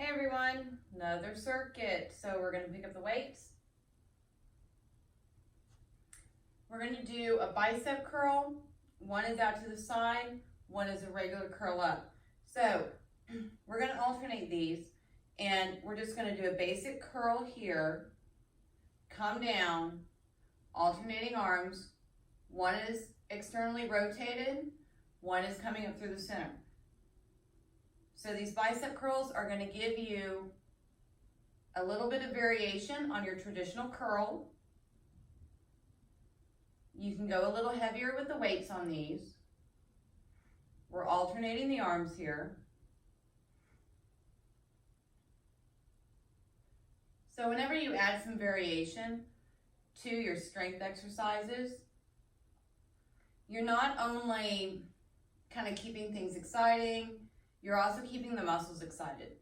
Hey everyone, another circuit. So we're going to pick up the weights. We're going to do a bicep curl. One is out to the side, one is a regular curl up. So we're going to alternate these, and we're just going to do a basic curl here, come down, alternating arms. One is externally rotated, one is coming up through the center. So these bicep curls are going to give you a little bit of variation on your traditional curl. You can go a little heavier with the weights on these. We're alternating the arms here. So whenever you add some variation to your strength exercises, you're not only kind of keeping things exciting, you're also keeping the muscles excited.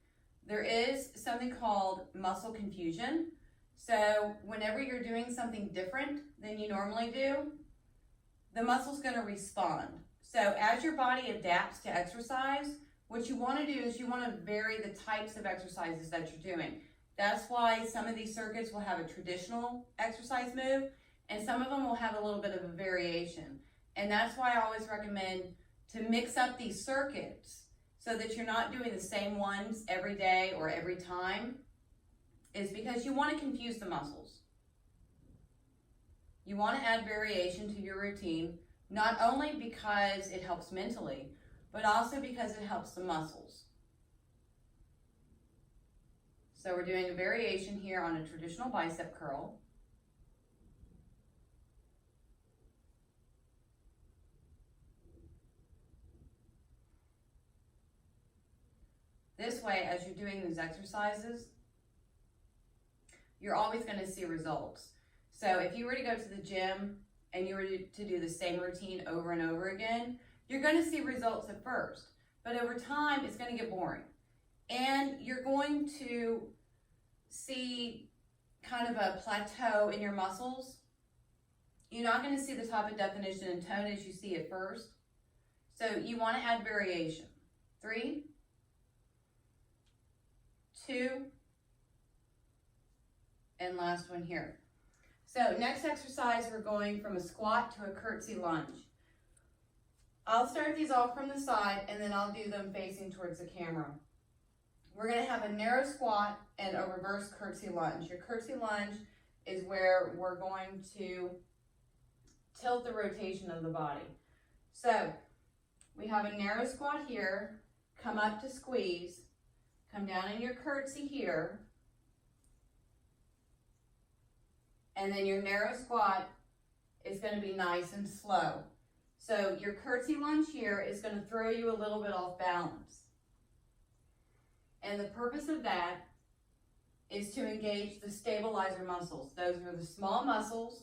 There is something called muscle confusion. So whenever you're doing something different than you normally do, the muscle's going to respond. So as your body adapts to exercise, what you want to do is you want to vary the types of exercises that you're doing. That's why some of these circuits will have a traditional exercise move, and some of them will have a little bit of a variation. And that's why I always recommend to mix up these circuits so that you're not doing the same ones every day or every time, is because you want to confuse the muscles. You want to add variation to your routine, not only because it helps mentally, but also because it helps the muscles. So we're doing a variation here on a traditional bicep curl. This way, as you're doing these exercises, you're always going to see results. So if you were to go to the gym and you were to do the same routine over and over again, you're going to see results at first. But over time, it's going to get boring. And you're going to see kind of a plateau in your muscles. You're not going to see the type of definition and tone as you see at first. So you want to add variation. 3, 2, and last one here. So next exercise, we're going from a squat to a curtsy lunge. I'll start these off from the side and then I'll do them facing towards the camera. We're going to have a narrow squat and a reverse curtsy lunge. Your curtsy lunge is where we're going to tilt the rotation of the body. So we have a narrow squat here, come up to squeeze, come down in your curtsy here, and then your narrow squat is going to be nice and slow. So your curtsy lunge here is going to throw you a little bit off balance. And the purpose of that is to engage the stabilizer muscles. Those are the small muscles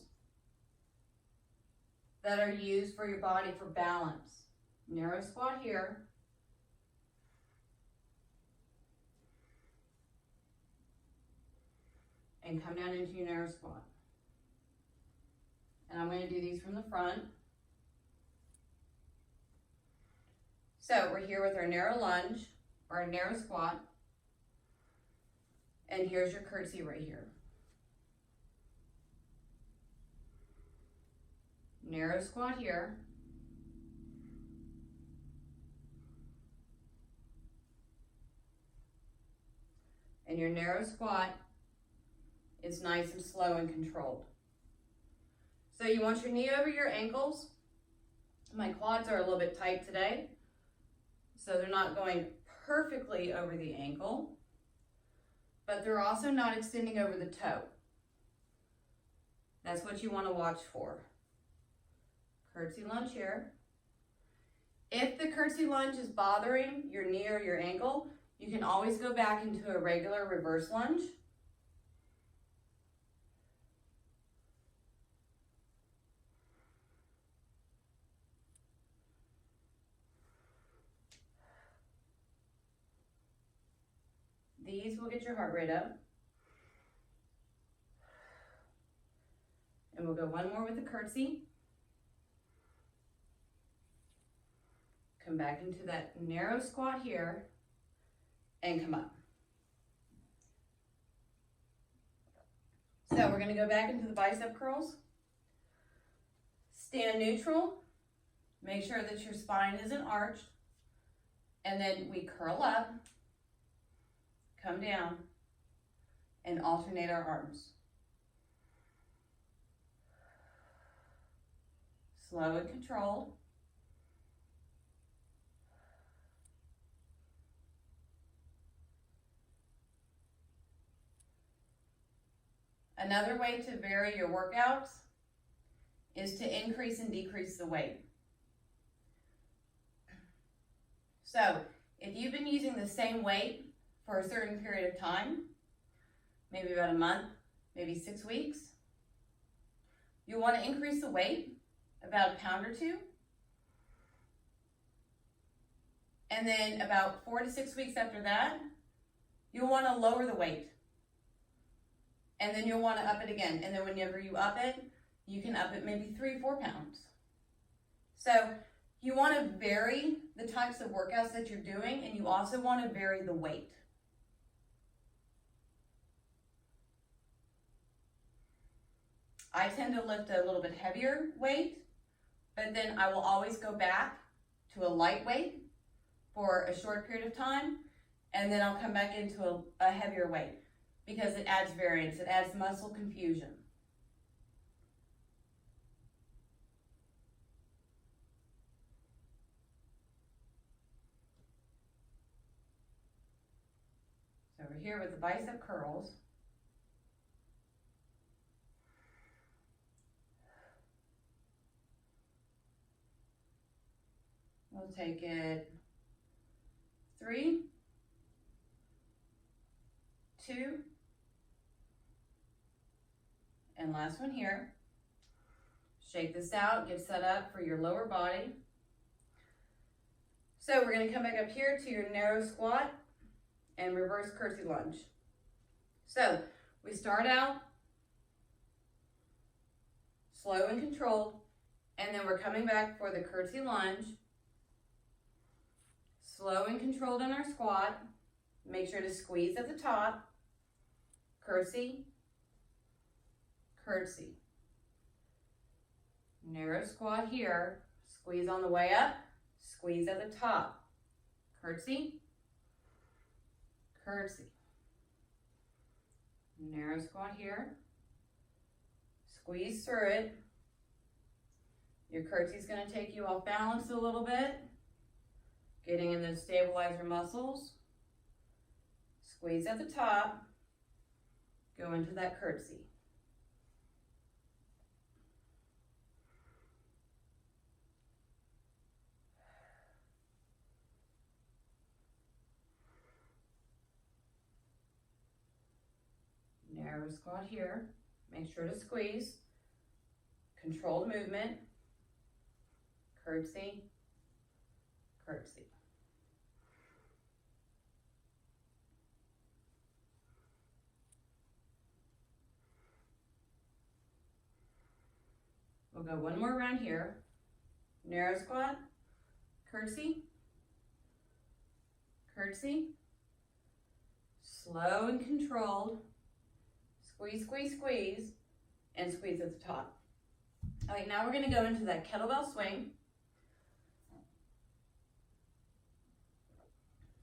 that are used for your body for balance. Narrow squat here. And come down into your narrow squat. And I'm going to do these from the front. So we're here with our narrow lunge, or our narrow squat. And here's your curtsy right here. Narrow squat here. And your narrow squat is nice and slow and controlled. So you want your knee over your ankles. My quads are a little bit tight today, so they're not going perfectly over the ankle, but they're also not extending over the toe. That's what you want to watch for. Curtsy lunge here. If the curtsy lunge is bothering your knee or your ankle, you can always go back into a regular reverse lunge. These will get your heart rate up. And we'll go one more with the curtsy. Come back into that narrow squat here and come up. So we're going to go back into the bicep curls. Stand neutral. Make sure that your spine isn't arched. And then we curl up, come down, and alternate our arms. Slow and controlled. Another way to vary your workouts is to increase and decrease the weight. So if you've been using the same weight for a certain period of time, maybe about a month, maybe 6 weeks, you'll want to increase the weight about a pound or two. And then about 4 to 6 weeks after that, you'll want to lower the weight. And then you'll want to up it again. And then whenever you up it, you can up it maybe 3 or 4 pounds. So you want to vary the types of workouts that you're doing, and you also want to vary the weight. I tend to lift a little bit heavier weight, but then I will always go back to a light weight for a short period of time, and then I'll come back into a heavier weight because it adds variance, it adds muscle confusion. So we're here with the bicep curls. We'll take it 3, 2, and last one here. Shake this out, get set up for your lower body. So we're going to come back up here to your narrow squat and reverse curtsy lunge. So we start out slow and controlled, and then we're coming back for the curtsy lunge. Slow and controlled in our squat. Make sure to squeeze at the top. Curtsy, curtsy. Narrow squat here. Squeeze on the way up. Squeeze at the top. Curtsy, curtsy. Narrow squat here. Squeeze through it. Your curtsy is going to take you off balance a little bit. Getting in those stabilizer muscles. Squeeze at the top. Go into that curtsy. Narrow squat here. Make sure to squeeze. Controlled movement. Curtsy, curtsy. We'll go one more round here. Narrow squat, curtsy, curtsy. Slow and controlled. Squeeze, squeeze, squeeze, and squeeze at the top. All right, now we're going to go into that kettlebell swing.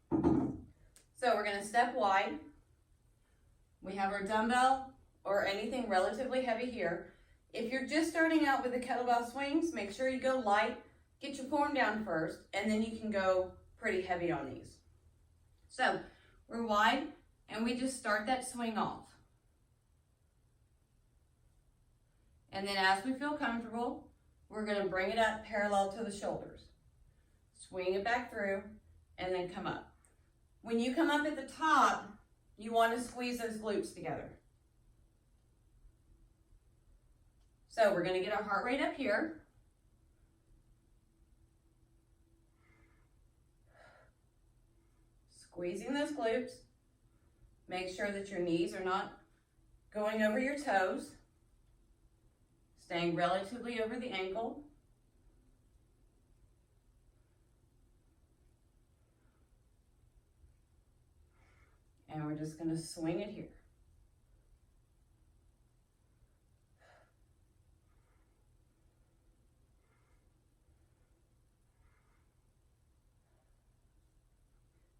So we're going to step wide. We have our dumbbell or anything relatively heavy here. If you're just starting out with the kettlebell swings, make sure you go light, get your form down first, and then you can go pretty heavy on these. So we're wide, and we just start that swing off. And then as we feel comfortable, we're going to bring it up parallel to the shoulders. Swing it back through, and then come up. When you come up at the top, you want to squeeze those glutes together. So we're going to get our heart rate up here. Squeezing those glutes. Make sure that your knees are not going over your toes. Staying relatively over the ankle. And we're just going to swing it here.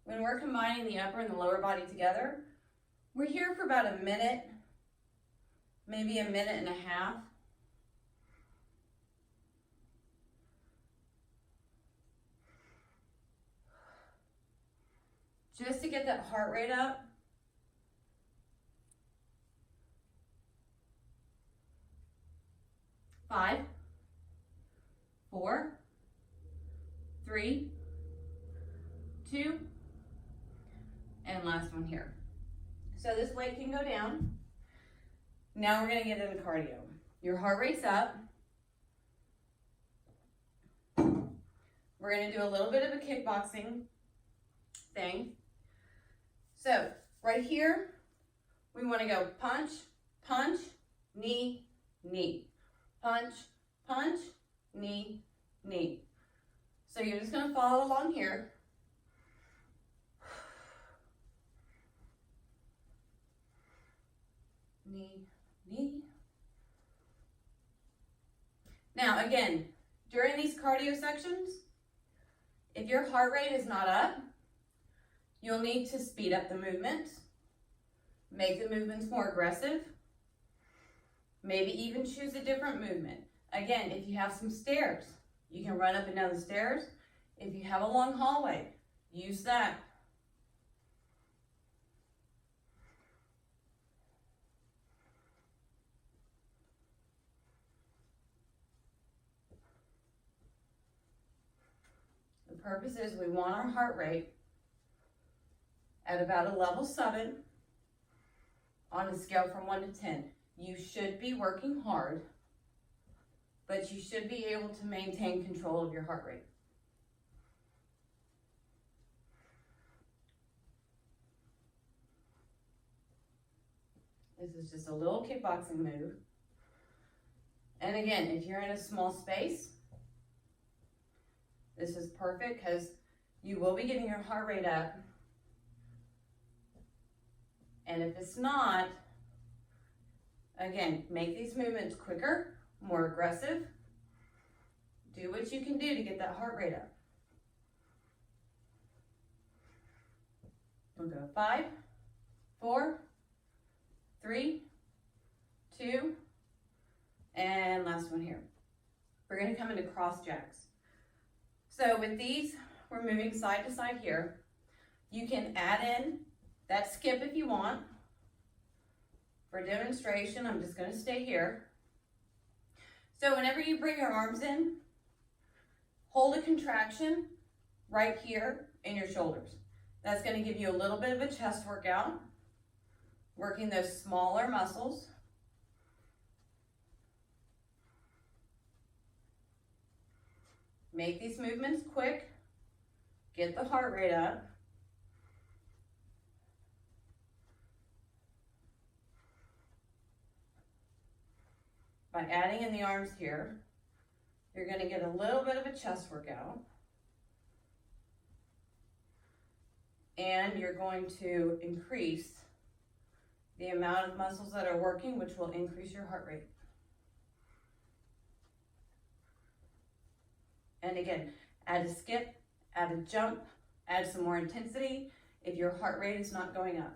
when we're combining the upper and the lower body together, we're here for about a minute, maybe a minute and a half. Just to get that heart rate up. Five, 4, 3, 2, and last one here. So this weight can go down. Now we're gonna get into cardio. Your heart rate's up. We're gonna do a little bit of a kickboxing thing. So right here, we wanna go punch, punch, knee, knee. Punch, punch, knee, knee. So you're just gonna follow along here. Knee, knee. Now again, during these cardio sections, if your heart rate is not up, you'll need to speed up the movements, make the movements more aggressive, maybe even choose a different movement. Again, if you have some stairs, you can run up and down the stairs. If you have a long hallway, use that. The purpose is we want our heart rate at about a level 7 on a scale from 1 to 10. You should be working hard, but you should be able to maintain control of your heart rate. This is just a little kickboxing move. And again, if you're in a small space, this is perfect because you will be getting your heart rate up. And if it's not, again, make these movements quicker, more aggressive. Do what you can do to get that heart rate up. We'll go 5, 4, 3, 2, and last one here. We're going to come into cross jacks. So with these, we're moving side to side here. You can add in that skip if you want. For demonstration, I'm just going to stay here. So whenever you bring your arms in, hold a contraction right here in your shoulders. That's going to give you a little bit of a chest workout, working those smaller muscles. Make these movements quick. Get the heart rate up. By adding in the arms here, you're going to get a little bit of a chest workout. And you're going to increase the amount of muscles that are working, which will increase your heart rate. And again, add a skip, add a jump, add some more intensity if your heart rate is not going up.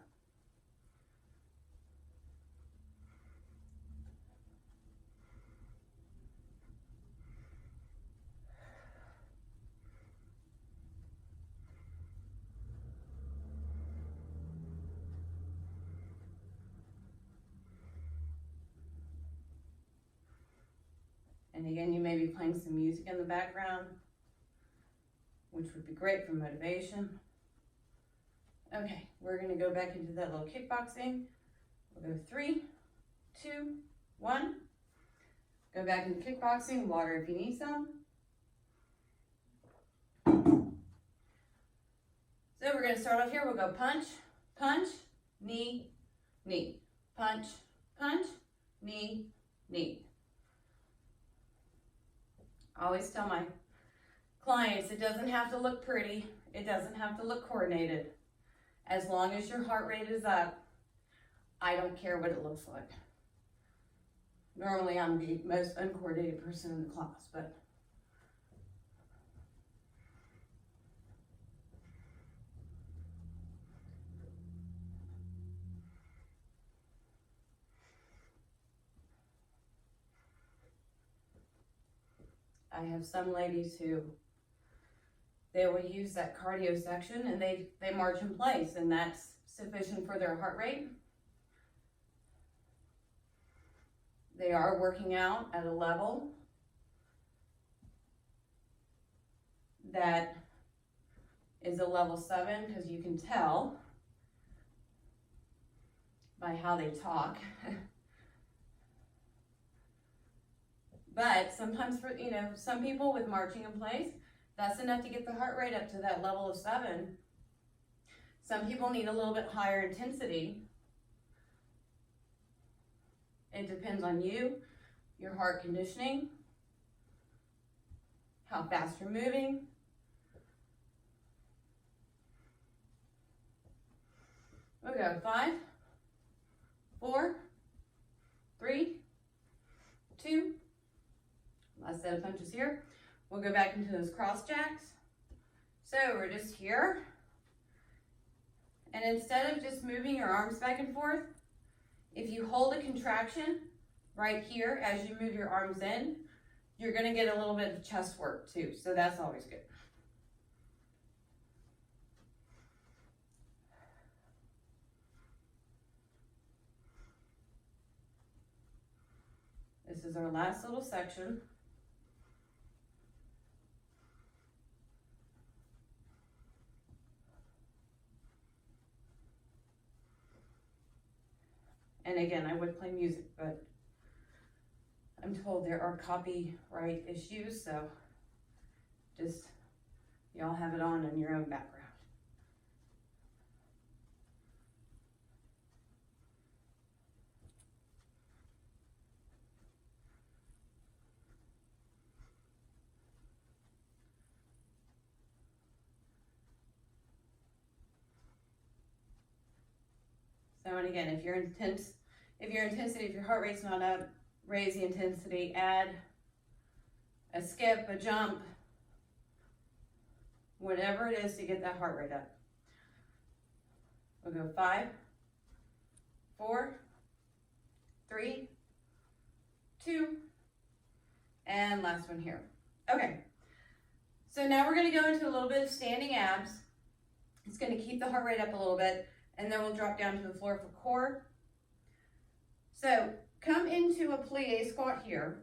And again, you may be playing some music in the background, which would be great for motivation. Okay, we're gonna go back into that little kickboxing. We'll go 3, 2, 1. Go back into kickboxing, water if you need some. So we're gonna start off here, we'll go punch, punch, knee, knee. Punch, punch, knee, knee. I always tell my clients, it doesn't have to look pretty. It doesn't have to look coordinated. As long as your heart rate is up, I don't care what it looks like. Normally I'm the most uncoordinated person in the class, but I have some ladies who they will use that cardio section and they march in place, and that's sufficient for their heart rate. They are working out at a level that is a level 7, because you can tell by how they talk. But sometimes for, some people with marching in place, that's enough to get the heart rate up to that level of 7. Some people need a little bit higher intensity. It depends on you, your heart conditioning, how fast you're moving. We go 5, 4, 3, 2. Last set of punches here. We'll go back into those cross jacks. So we're just here. And instead of just moving your arms back and forth, if you hold a contraction right here as you move your arms in, you're going to get a little bit of chest work too. So that's always good. This is our last little section. And again, I would play music, but I'm told there are copyright issues, so just y'all have it on in your own background. So, and again, if your heart rate's not up, raise the intensity, add a skip, a jump, whatever it is to get that heart rate up. We'll go 5, 4, 3, 2, and last one here. Okay, so now we're going to go into a little bit of standing abs. It's going to keep the heart rate up a little bit, and then we'll drop down to the floor for core. So come into a plie squat here,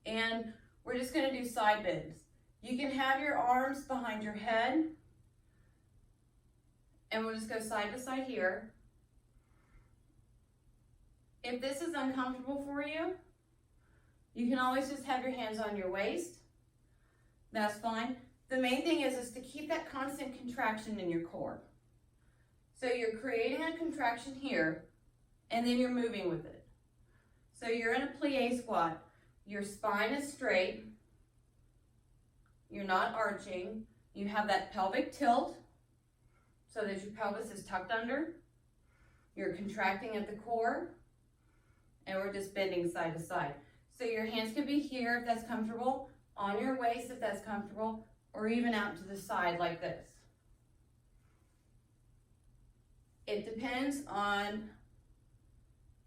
and we're just going to do side bends. You can have your arms behind your head, and we'll just go side to side here. If this is uncomfortable for you, you can always just have your hands on your waist. That's fine. The main thing is to keep that constant contraction in your core. So you're creating a contraction here, and then you're moving with it. So you're in a plie squat. Your spine is straight. You're not arching. You have that pelvic tilt so that your pelvis is tucked under. You're contracting at the core, and we're just bending side to side. So your hands could be here if that's comfortable, on your waist if that's comfortable, or even out to the side like this. It depends on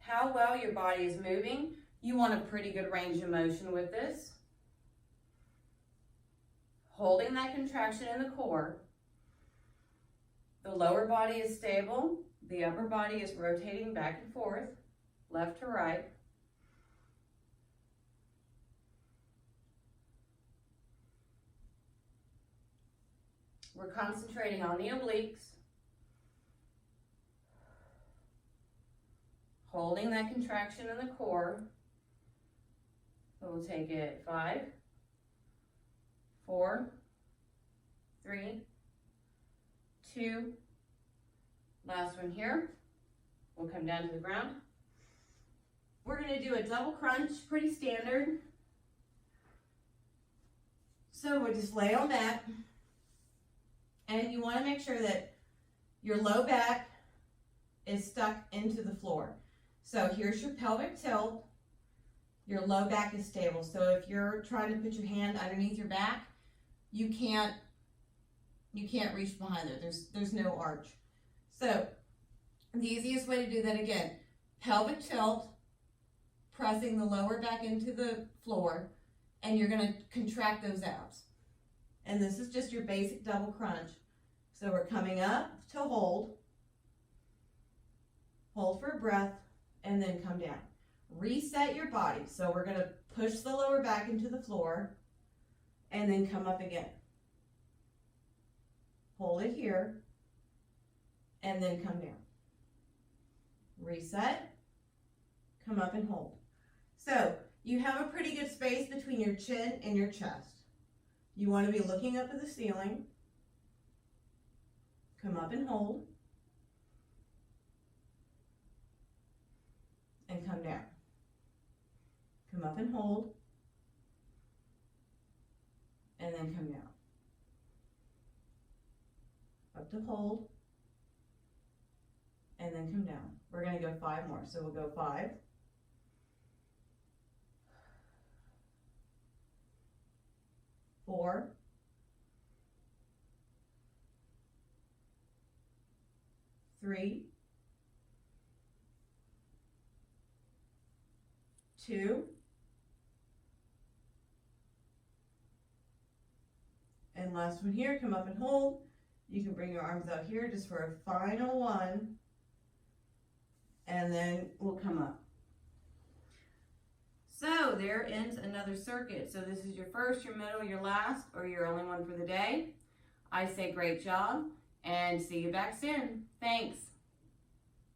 how well your body is moving. You want a pretty good range of motion with this. Holding that contraction in the core. The lower body is stable. The upper body is rotating back and forth, left to right. We're concentrating on the obliques. Holding that contraction in the core. So we'll take it 5, 4, 3, 2. Last one here. We'll come down to the ground. We're going to do a double crunch, pretty standard. So we'll just lay on that. And you want to make sure that your low back is stuck into the floor. So here's your pelvic tilt. Your low back is stable. So if you're trying to put your hand underneath your back, you can't reach behind there. There's no arch. So the easiest way to do that, again, pelvic tilt, pressing the lower back into the floor, and you're gonna contract those abs. And this is just your basic double crunch. So we're coming up to hold for a breath, and then come down. Reset your body. So we're gonna push the lower back into the floor, and then come up again. Hold it here, and then come down. Reset, come up and hold. So you have a pretty good space between your chin and your chest. You want to be looking up at the ceiling. Come up and hold. And come down. Come up and hold. And then come down. Up to hold. And then come down. We're going to go 5 more. So we'll go 5. 4. 3. 2. And last one here, come up and hold. You can bring your arms out here just for a final one. And then we'll come up. So there ends another circuit. So this is your first, your middle, your last, or your only one for the day. I say great job, and see you back soon. Thanks.